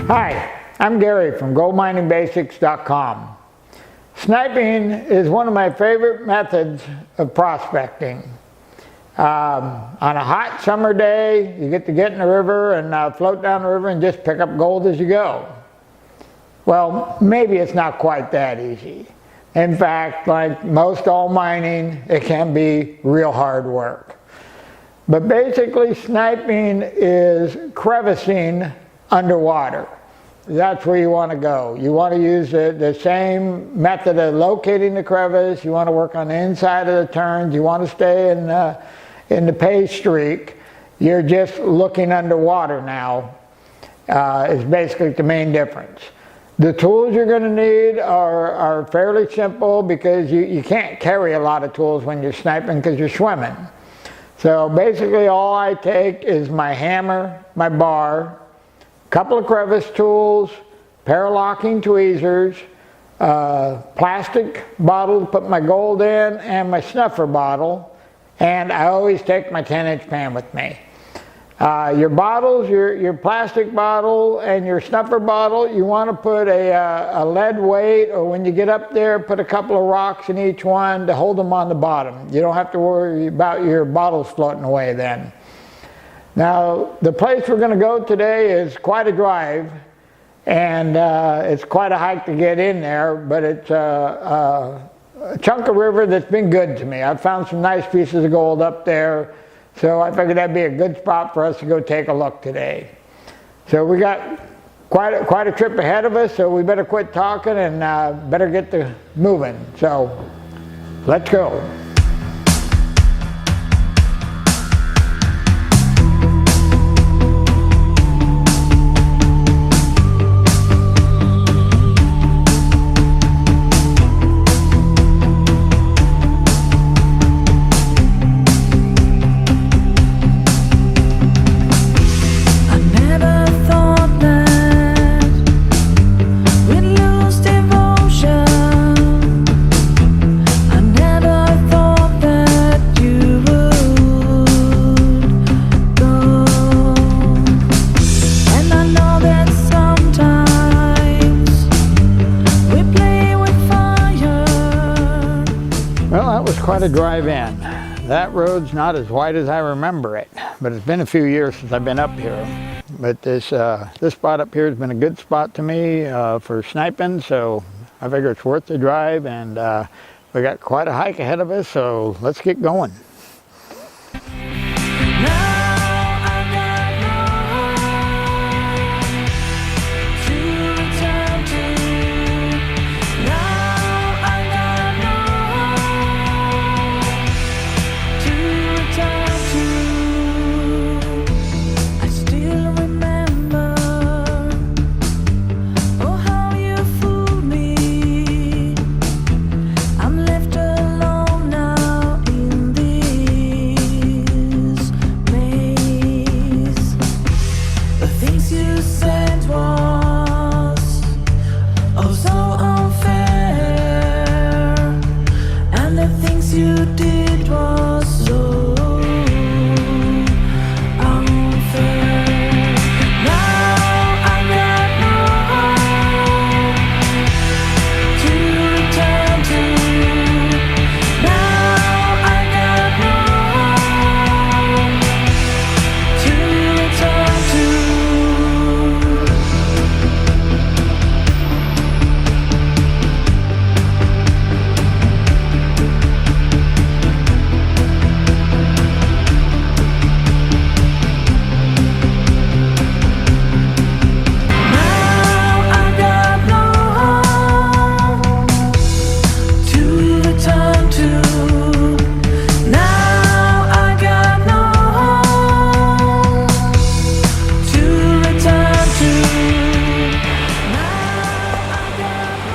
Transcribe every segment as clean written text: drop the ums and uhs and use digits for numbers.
Hi, I'm Gary from goldminingbasics.com. Sniping is one of my favorite methods of prospecting. On a hot summer day, you get in the river and float down the river and just pick up gold as you go. Well, maybe it's not quite that easy. In fact, like most all mining, it can be real hard work. But basically, sniping is crevicing underwater. That's where you want to go. You want to use the same method of locating the crevice. You want to work on the inside of the turns. You want to stay in the pay streak. You're just looking underwater now is basically the main difference. The tools you're going to need are fairly simple because you can't carry a lot of tools when you're sniping because you're swimming. So basically all I take is my hammer, my bar, couple of crevice tools, pair of locking tweezers, plastic bottle to put my gold in, and my snuffer bottle. And I always take my 10-inch pan with me. Your bottles, your plastic bottle and your snuffer bottle, you want to put a lead weight, or when you get up there, put a couple of rocks in each one to hold them on the bottom. You don't have to worry about your bottles floating away then. Now, the place we're going to go today is quite a drive, and it's quite a hike to get in there, but it's a chunk of river that's been good to me. I've found some nice pieces of gold up there, so I figured that'd be a good spot for us to go take a look today. So we got quite a trip ahead of us, so we better quit talking and better get to moving. So let's go. Quite a drive in. That road's not as wide as I remember it, but it's been a few years since I've been up here. But this spot up here has been a good spot to me for sniping, so I figure it's worth the drive, and we got quite a hike ahead of us, so let's get going.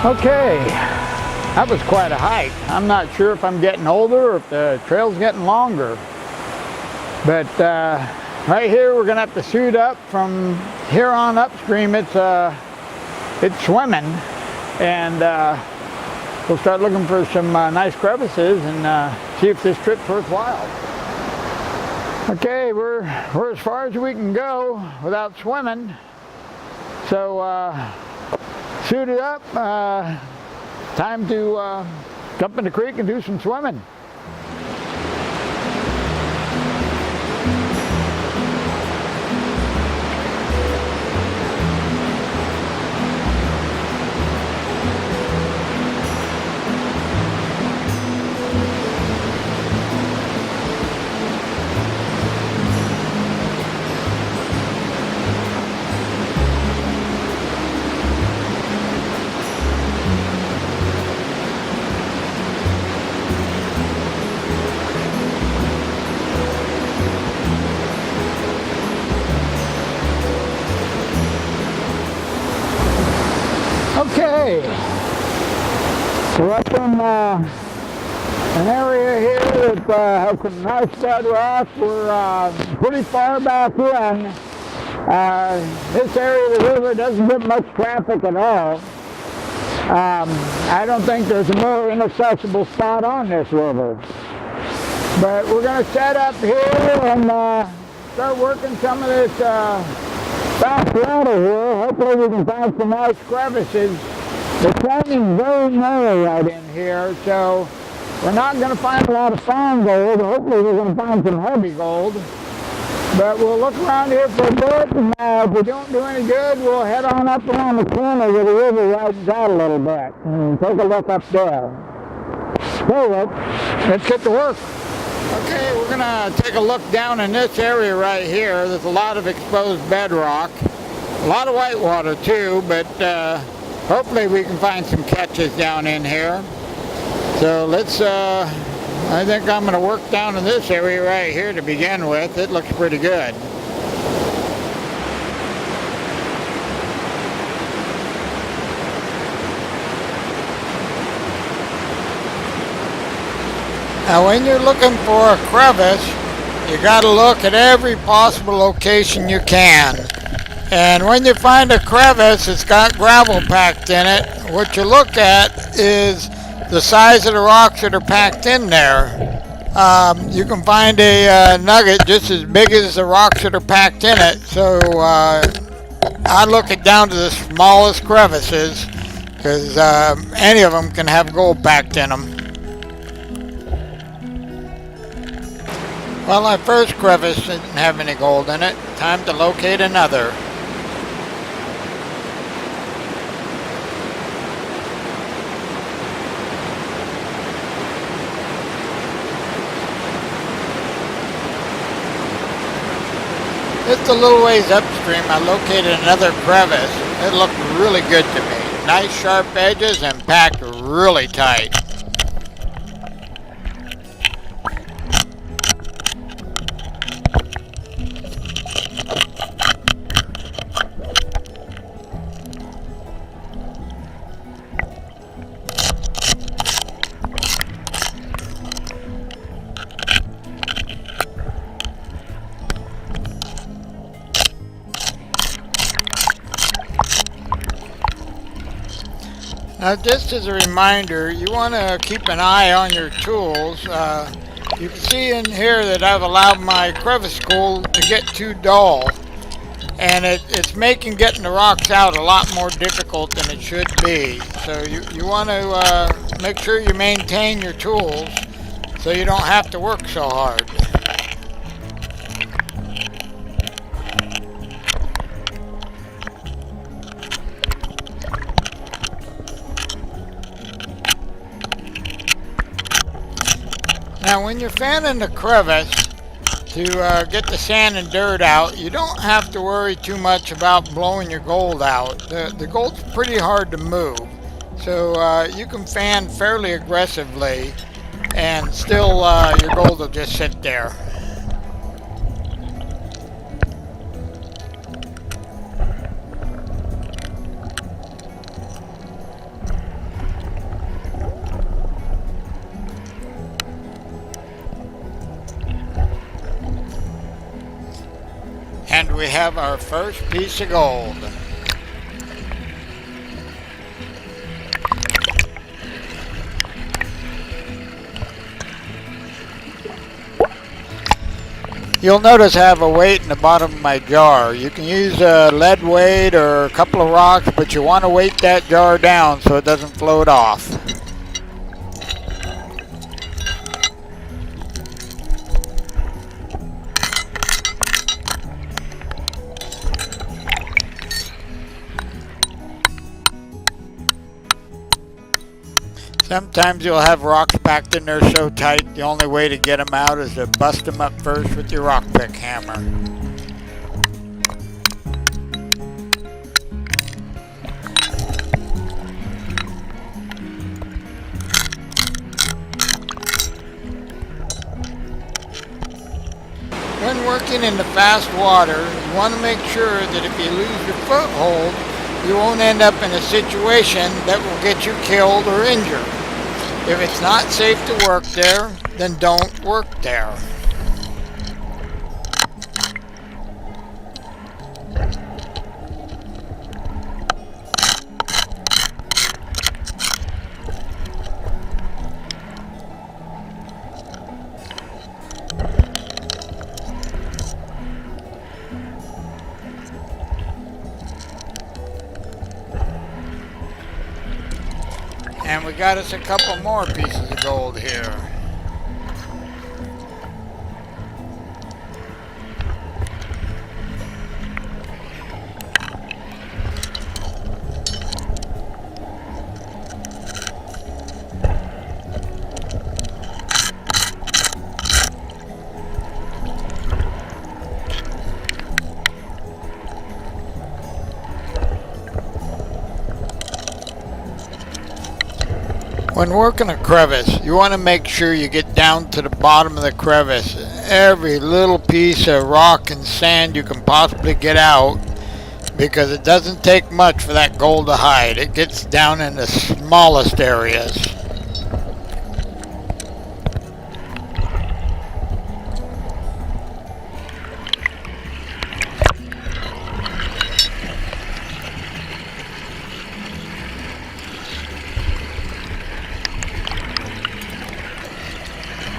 Okay, that was quite a hike. I'm not sure if I'm getting older or if the trail's getting longer. But right here we're gonna have to suit up. From here on upstream it's swimming, and we'll start looking for some nice crevices and see if this trip's worthwhile. Okay, we're as far as we can go without swimming. So suited up, time to jump in the creek and do some swimming. Okay, we're up in an area here that has some nice bedrock. We're pretty far back in. This area of the river doesn't get much traffic at all. I don't think there's a more inaccessible spot on this river. But we're going to set up here and start working some of this fast water here. Hopefully we can find some nice crevices. The channel's very narrow right in here, so we're not going to find a lot of fine gold. Hopefully we're going to find some heavy gold. But we'll look around here for a bit, and if we don't do any good, we'll head on up around the corner where the river widens out a little bit and take a look up there. So let's get to work. Okay, we're going to take a look down in this area right here. There's a lot of exposed bedrock. A lot of whitewater too, but hopefully we can find some catches down in here. So let's, I think I'm going to work down in this area right here to begin with. It looks pretty good. Now when you're looking for a crevice, you got to look at every possible location you can. And when you find a crevice that's got gravel packed in it, what you look at is the size of the rocks that are packed in there. You can find a nugget just as big as the rocks that are packed in it. So I look it down to the smallest crevices, because any of them can have gold packed in them. Well, our first crevice didn't have any gold in it. Time to locate another. Just a little ways upstream, I located another crevice. It looked really good to me. Nice sharp edges and packed really tight. Now, just as a reminder, you want to keep an eye on your tools. You can see in here that I've allowed my crevice tool to get too dull, and it's making getting the rocks out a lot more difficult than it should be. So you want to make sure you maintain your tools so you don't have to work so hard. Now when you're fanning the crevice to get the sand and dirt out, you don't have to worry too much about blowing your gold out. The gold's pretty hard to move, so you can fan fairly aggressively and still your gold will just sit there. And we have our first piece of gold. You'll notice I have a weight in the bottom of my jar. You can use a lead weight or a couple of rocks, but you want to weight that jar down so it doesn't float off. Sometimes you'll have rocks packed in there so tight, the only way to get them out is to bust them up first with your rock pick hammer. When working in the fast water, you want to make sure that if you lose your foothold, you won't end up in a situation that will get you killed or injured. If it's not safe to work there, then don't work there. And we got us a couple more pieces of gold here. When working a crevice, you want to make sure you get down to the bottom of the crevice. Every little piece of rock and sand you can possibly get out, because it doesn't take much for that gold to hide. It gets down in the smallest areas.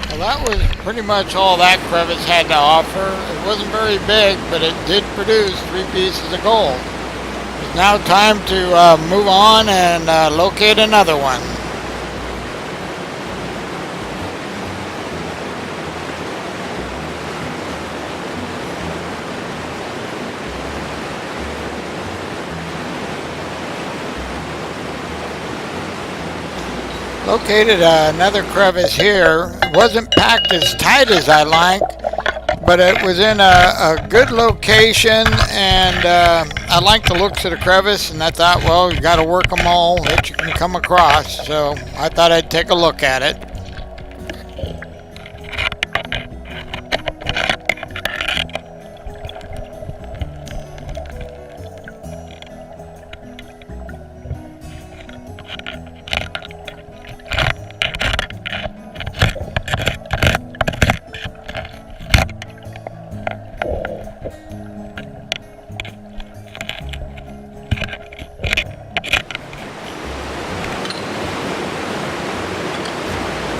Well, that was pretty much all that crevice had to offer. It wasn't very big, but it did produce 3 pieces of gold. It's now time to move on and locate another one. Located another crevice here. It wasn't packed as tight as I like, but it was in a good location, and I like the looks of the crevice, and I thought, well, you got to work them all that you can come across, so I thought I'd take a look at it.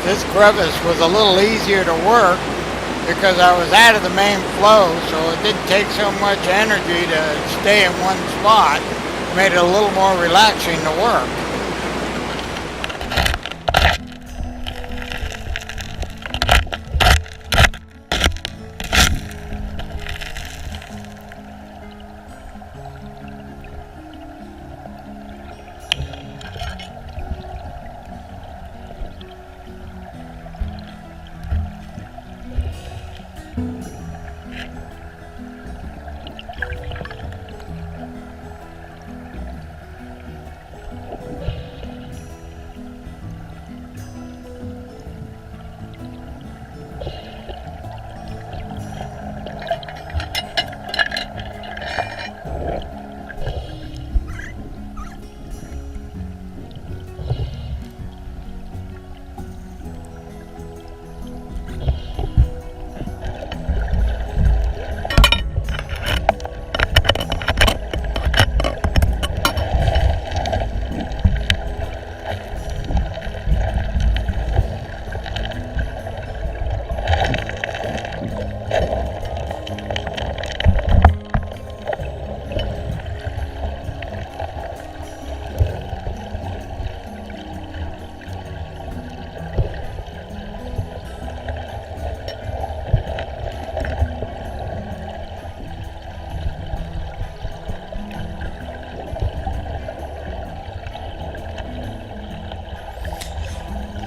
This crevice was a little easier to work because I was out of the main flow, so it didn't take so much energy to stay in one spot. It made it a little more relaxing to work.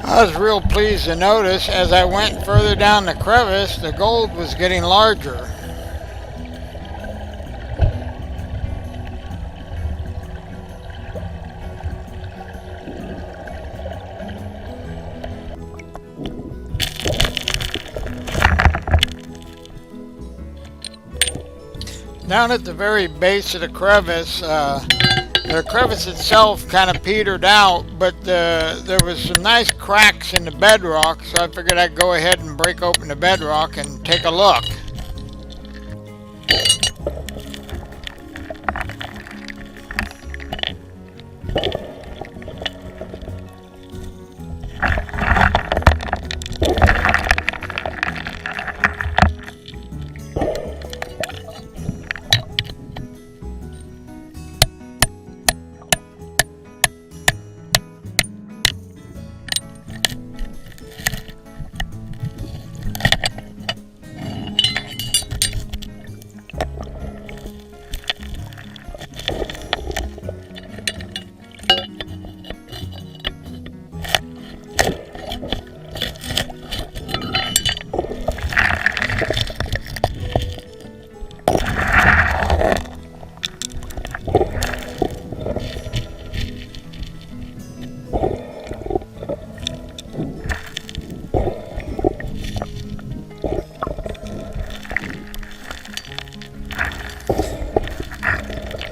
I was real pleased to notice as I went further down the crevice, the gold was getting larger. Down at the very base of the crevice itself kind of petered out, but there was some nice cracks in the bedrock, so I figured I'd go ahead and break open the bedrock and take a look.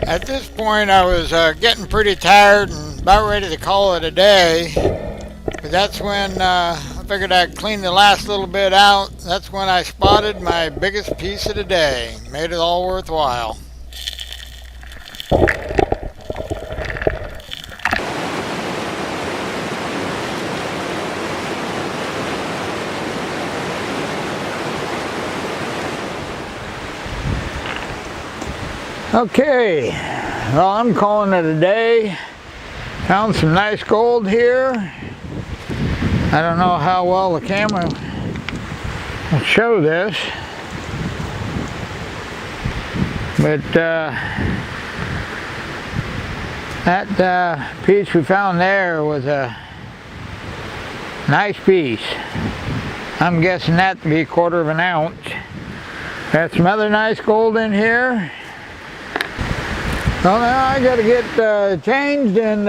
At this point I was getting pretty tired and about ready to call it a day, but that's when I figured I'd clean the last little bit out. That's when I spotted my biggest piece of the day. Made it all worthwhile. Okay, well, I'm calling it a day. Found some nice gold here. I don't know how well the camera will show this, but that piece we found there was a nice piece. I'm guessing that to be a 1/4 of an ounce. Got some other nice gold in here. Well, now I got to get changed and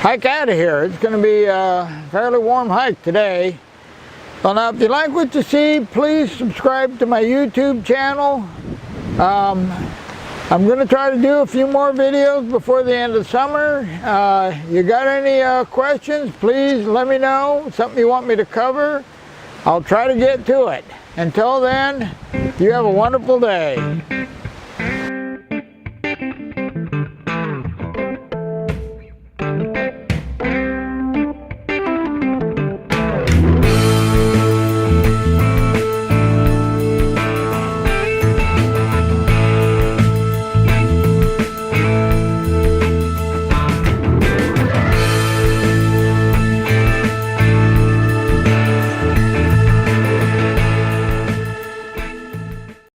hike out of here. It's going to be a fairly warm hike today. Well, now if you like what you see, please subscribe to my YouTube channel. I'm going to try to do a few more videos before the end of summer. You got any questions, please let me know. Something you want me to cover, I'll try to get to it. Until then, you have a wonderful day.